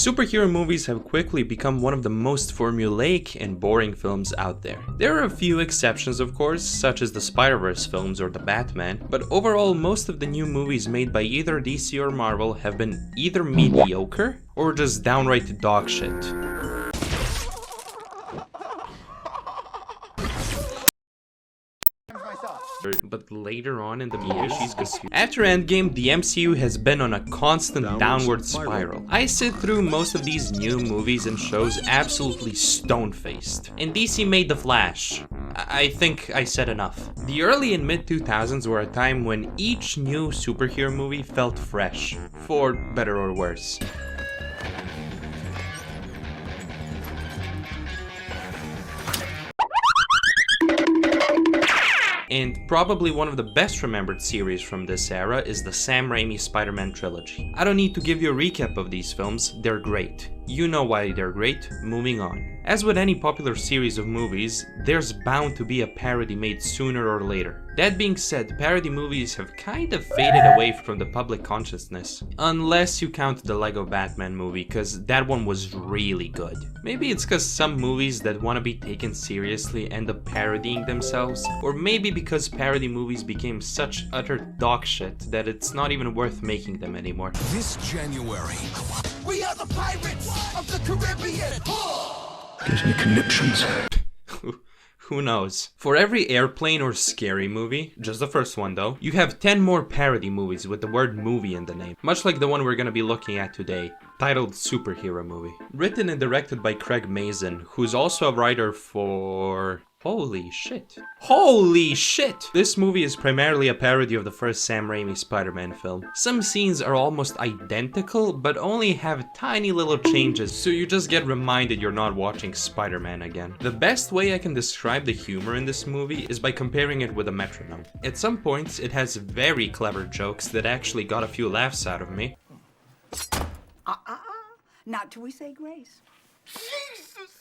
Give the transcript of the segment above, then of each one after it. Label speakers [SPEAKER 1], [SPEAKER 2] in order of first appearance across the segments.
[SPEAKER 1] Superhero movies have quickly become one of the most formulaic and boring films out there. There are a few exceptions of course, such as the Spiderverse films or the Batman, but overall most of the new movies made by either DC or Marvel have been either mediocre or just downright dog shit. But later on in the movie, she's confused. After Endgame, the MCU has been on a constant downward spiral. I sit through most of these new movies and shows absolutely stone-faced. And DC made The Flash. I think I said enough. The early and mid 2000s were a time when each new superhero movie felt fresh, for better or worse. And probably one of the best remembered series from this era is the Sam Raimi Spider-Man trilogy. I don't need to give you a recap of these films, they're great. You know why they're great, moving on. As with any popular series of movies, there's bound to be a parody made sooner or later. That being said, parody movies have kind of faded away from the public consciousness. Unless you count the Lego Batman movie, cause that one was really good. Maybe it's cause some movies that want to be taken seriously end up parodying themselves, or maybe because parody movies became such utter dog shit that it's not even worth making them anymore.
[SPEAKER 2] This January, we are the pirates of the Caribbean! Gives me conniptions.
[SPEAKER 1] Who knows? For every airplane or scary movie, just the first one though, you have 10 more parody movies with the word movie in the name. Much like the one we're gonna be looking at today, titled Superhero Movie. Written and directed by Craig Mazin, who's also a writer for... Holy shit. Holy shit! This movie is primarily a parody of the first Sam Raimi Spider-Man film. Some scenes are almost identical, but only have tiny little changes, so you just get reminded you're not watching Spider-Man again. The best way I can describe the humor in this movie is by comparing it with a metronome. At some points, it has very clever jokes that actually got a few laughs out of me.
[SPEAKER 3] Not till we say grace.
[SPEAKER 2] Jesus!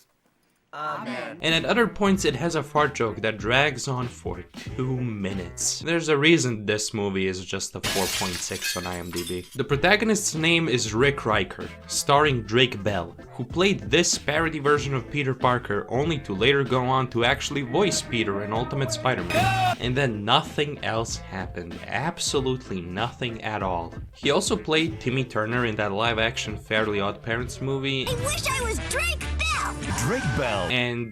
[SPEAKER 3] Amen.
[SPEAKER 1] And at other points it has a fart joke that drags on for 2 minutes. There's a reason this movie is just a 4.6 on IMDb. The protagonist's name is Rick Riker, starring Drake Bell, who played this parody version of Peter Parker only to later go on to actually voice Peter in Ultimate Spider-Man. And then nothing else happened. Absolutely nothing at all. He also played Timmy Turner in that live-action Fairly Odd Parents movie.
[SPEAKER 4] I wish I was Drake Bell!
[SPEAKER 2] Drake Bell!
[SPEAKER 1] And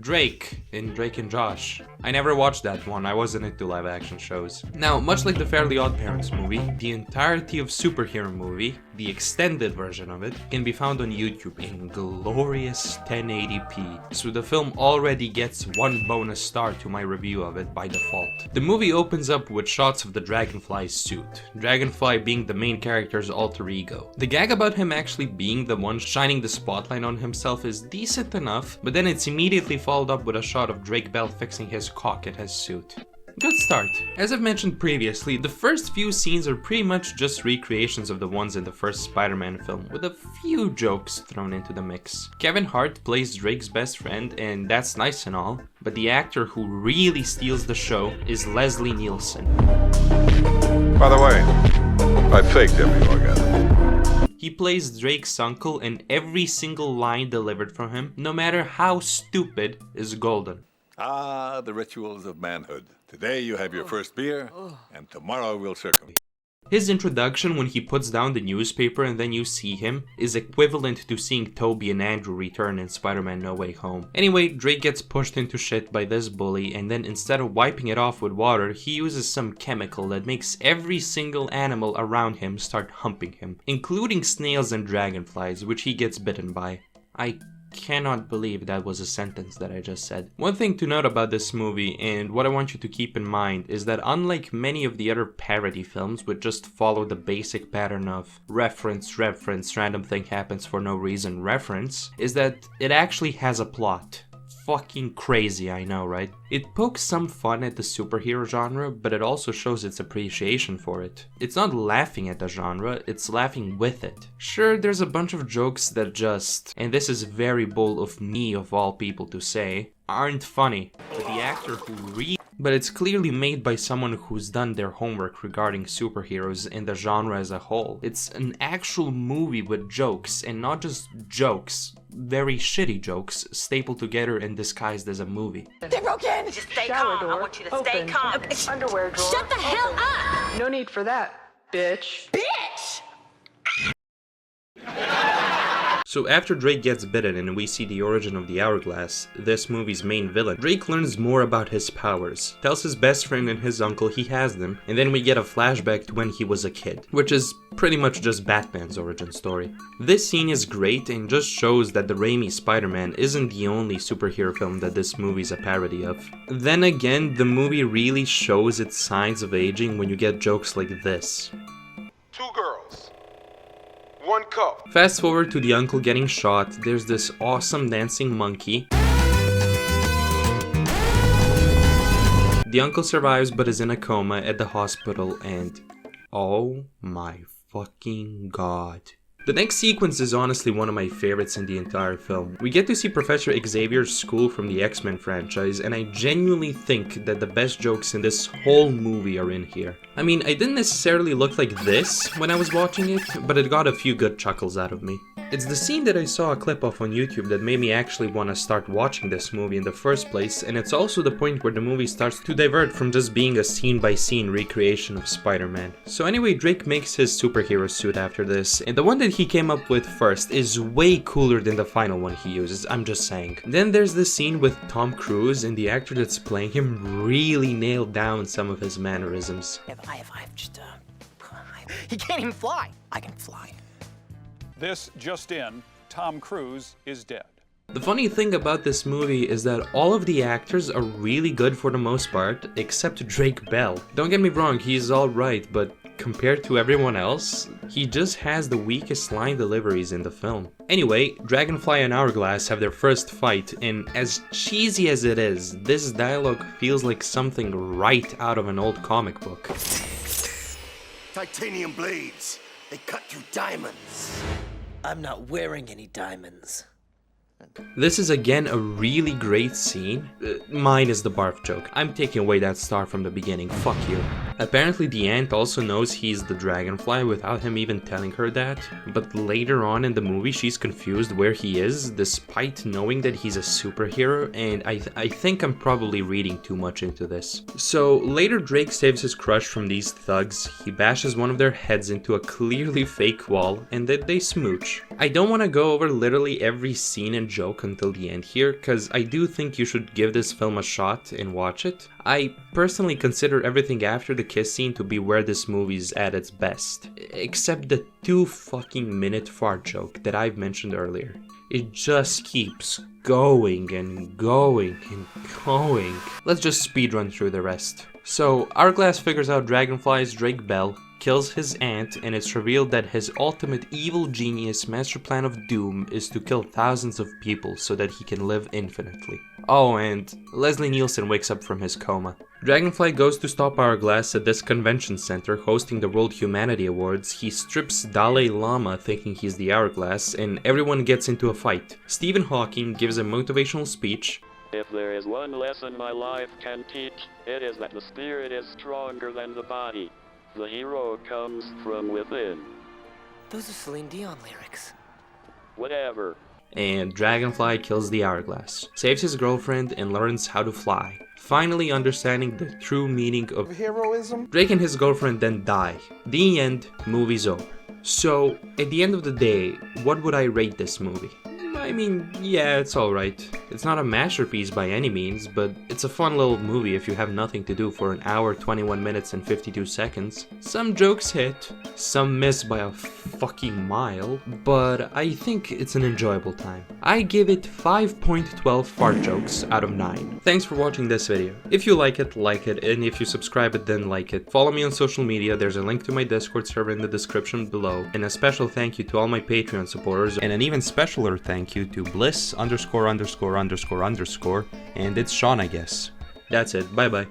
[SPEAKER 1] Drake in Drake and Josh. I never watched that one, I wasn't into live action shows. Now, much like the Fairly Odd Parents movie, the entirety of Superhero Movie, the extended version of it, can be found on YouTube in glorious 1080p, so the film already gets 1 bonus star to my review of it by default. The movie opens up with shots of the Dragonfly's suit, Dragonfly being the main character's alter ego. The gag about him actually being the one shining the spotlight on himself is decent enough, but then it's immediately followed up with a shot of Drake Bell fixing his cock at his suit. Good start. As I've mentioned previously, the first few scenes are pretty much just recreations of the ones in the first Spider-Man film, with a few jokes thrown into the mix. Kevin Hart plays Drake's best friend, and that's nice and all, but the actor who really steals the show is Leslie Nielsen.
[SPEAKER 5] By the way, I faked every orgasm.
[SPEAKER 1] He plays Drake's uncle, and every single line delivered from him, no matter how stupid, is golden.
[SPEAKER 5] Ah, the rituals of manhood. Today you have your first beer, and tomorrow we'll circle.
[SPEAKER 1] His introduction when he puts down the newspaper and then you see him is equivalent to seeing Toby and Andrew return in Spider-Man No Way Home. Anyway, Drake gets pushed into shit by this bully, and then instead of wiping it off with water, he uses some chemical that makes every single animal around him start humping him, including snails and dragonflies, which he gets bitten by. I cannot believe that was a sentence that I just said. One thing to note about this movie, and what I want you to keep in mind, is that unlike many of the other parody films which just follow the basic pattern of reference, random thing happens for no reason, reference, is that it actually has a plot. Fucking crazy, I know, right? It pokes some fun at the superhero genre, but it also shows its appreciation for it. It's not laughing at the genre, it's laughing with it. Sure, there's a bunch of jokes that just, and this is very bold of me of all people to say, aren't funny, but the actor who but it's clearly made by someone who's done their homework regarding superheroes and the genre as a whole. It's an actual movie with jokes, and not just jokes, very shitty jokes, stapled together and disguised as a movie.
[SPEAKER 4] They broke in! Just stay calm. I want you to stay calm.
[SPEAKER 6] Underwear drawer.
[SPEAKER 4] Shut the hell up!
[SPEAKER 6] No need for that, bitch.
[SPEAKER 4] Bitch!
[SPEAKER 1] So after Drake gets bitten and we see the origin of the hourglass, this movie's main villain, Drake learns more about his powers, tells his best friend and his uncle he has them, and then we get a flashback to when he was a kid, which is pretty much just Batman's origin story. This scene is great and just shows that the Raimi Spider-Man isn't the only superhero film that this movie's a parody of. Then again, the movie really shows its signs of aging when you get jokes like this.
[SPEAKER 7] 2 girls, 1 cup.
[SPEAKER 1] Fast forward to the uncle getting shot, there's this awesome dancing monkey. The uncle survives but is in a coma at the hospital and oh my fucking god. The next sequence is honestly one of my favorites in the entire film. We get to see Professor Xavier's school from the X-Men franchise, and I genuinely think that the best jokes in this whole movie are in here. I mean, I didn't necessarily look like this when I was watching it, but it got a few good chuckles out of me. It's the scene that I saw a clip of on YouTube that made me actually want to start watching this movie in the first place, and it's also the point where the movie starts to divert from just being a scene-by-scene recreation of Spider-Man. So anyway, Drake makes his superhero suit after this, and the one that he came up with first is way cooler than the final one he uses, I'm just saying. Then there's this scene with Tom Cruise, and the actor that's playing him really nailed down some of his mannerisms.
[SPEAKER 3] He can't even fly. I can fly.
[SPEAKER 8] This just in, Tom Cruise is dead.
[SPEAKER 1] The funny thing about this movie is that all of the actors are really good for the most part, except Drake Bell. Don't get me wrong, he's alright, but compared to everyone else, he just has the weakest line deliveries in the film. Anyway, Dragonfly and Hourglass have their first fight, and as cheesy as it is, this dialogue feels like something right out of an old comic book.
[SPEAKER 2] Titanium blades. They cut through diamonds.
[SPEAKER 3] I'm not wearing any diamonds.
[SPEAKER 1] This is again a really great scene. Mine is the barf joke. I'm taking away that star from the beginning, fuck you. Apparently the ant also knows he's the dragonfly without him even telling her that, but later on in the movie she's confused where he is despite knowing that he's a superhero, and I think I'm probably reading too much into this. So later Drake saves his crush from these thugs, he bashes one of their heads into a clearly fake wall, and then they smooch. I don't want to go over literally every scene and joke until the end here, cause I do think you should give this film a shot and watch it. I personally consider everything after the kiss scene to be where this movie's at its best, except the 2 fucking minute fart joke that I've mentioned earlier. It just keeps going and going and going. Let's just speedrun through the rest. So, Hourglass figures out Dragonfly's Drake Bell, kills his aunt, and it's revealed that his ultimate evil genius master plan of doom is to kill thousands of people so that he can live infinitely. Oh, and Leslie Nielsen wakes up from his coma. Dragonfly goes to stop Hourglass at this convention center hosting the World Humanity Awards. He strips Dalai Lama thinking he's the Hourglass, and everyone gets into a fight. Stephen Hawking gives a motivational speech.
[SPEAKER 9] If there is one lesson my life can teach, it is that the spirit is stronger than the body. The hero comes from within.
[SPEAKER 3] Those are Celine Dion lyrics.
[SPEAKER 9] Whatever.
[SPEAKER 1] And Dragonfly kills the Hourglass, saves his girlfriend, and learns how to fly. Finally understanding the true meaning of heroism. Drake and his girlfriend then die. The end, movie's over. So, at the end of the day, what would I rate this movie? I mean, yeah, it's alright. It's not a masterpiece by any means, but it's a fun little movie if you have nothing to do for an hour, 21 minutes and 52 seconds. Some jokes hit, some miss by a fucking mile, but I think it's an enjoyable time. I give it 5.12 fart jokes out of 9. Thanks for watching this video. If you like it, and if you subscribe it, then like it. Follow me on social media, there's a link to my Discord server in the description below, and a special thank you to all my Patreon supporters, and an even specialer thank you to Bliss ______, and it's Sean, I guess. That's it, bye bye.